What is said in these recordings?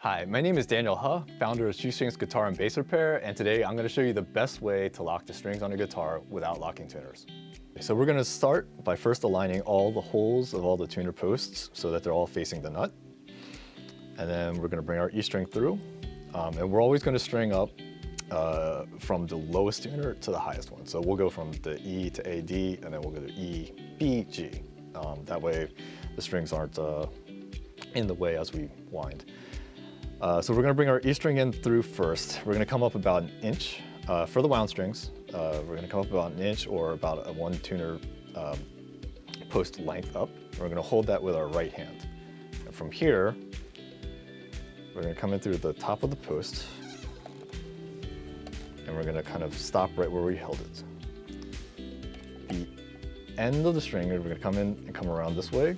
Hi, my name is Daniel Heo, founder of Shoestrings Guitar and Bass Repair, and today I'm going to show you the best way to lock the strings on your guitar without locking tuners. So we're going to start by first aligning all the holes of all the tuner posts so that they're all facing the nut. And then we're going to bring our E string through, and we're always going to string up from the lowest tuner to the highest one. So we'll go from the E to A, D, and then we'll go to E, B, G. That way the strings aren't in the way as we wind. So we're going to bring our E string in through first. We're going to come up about an inch for the wound strings. We're going to come up about an inch or about a 1 tuner post length up. We're going to hold that with our right hand. And from here, we're going to come in through the top of the post, and we're going to kind of stop right where we held it. The end of the string, we're going to come in and come around this way,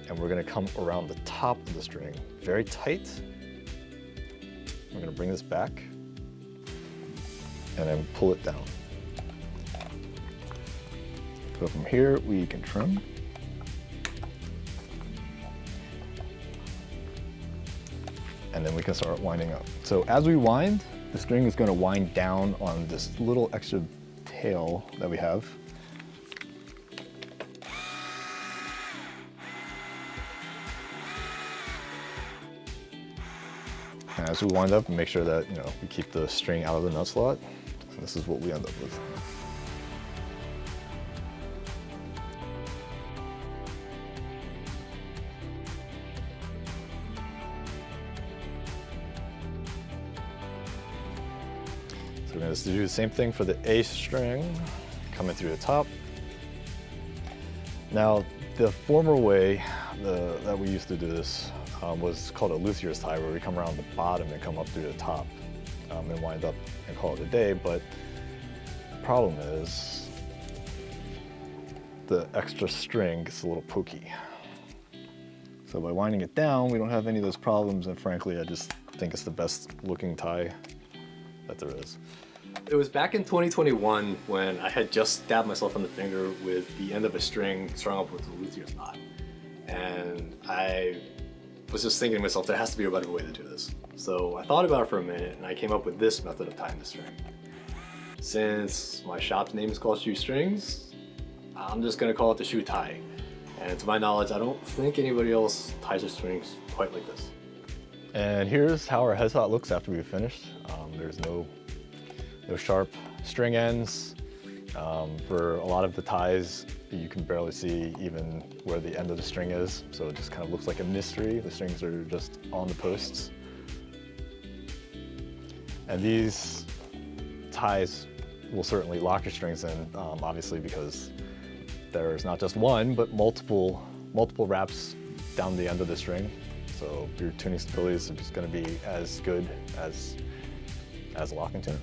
and we're going to come around the top of the string very tight. We're going to bring this back and then pull it down. So from here we can trim. And then we can start winding up. So as we wind, the string is going to wind down on this little extra tail that we have. And as we wind up, make sure that we keep the string out of the nut slot. And this is what we end up with. So we're going to do the same thing for the A string, coming through the top. Now, the former way that we used to do this was called a Luthier's tie, where we come around the bottom and come up through the top and wind up and call it a day. But the problem is the extra string gets a little pokey. So by winding it down, we don't have any of those problems, and frankly, I just think it's the best looking tie that there is. It was back in 2021 when I had just stabbed myself on the finger with the end of a string strung up with a Luthier's knot. And I was just thinking to myself, there has to be a better way to do this. So I thought about it for a minute, and I came up with this method of tying the string. Since my shop's name is called Shoestrings, I'm just gonna call it the shoe tie. And to my knowledge, I don't think anybody else ties their strings quite like this. And here's how our head slot looks after we've finished. There's no sharp string ends. For a lot of the ties, you can barely see even where the end of the string is, so it just kind of looks like a mystery. The strings are just on the posts. And these ties will certainly lock your strings in, obviously, because there's not just one, but multiple wraps down the end of the string. So your tuning stability is just going to be as good as a locking tuner.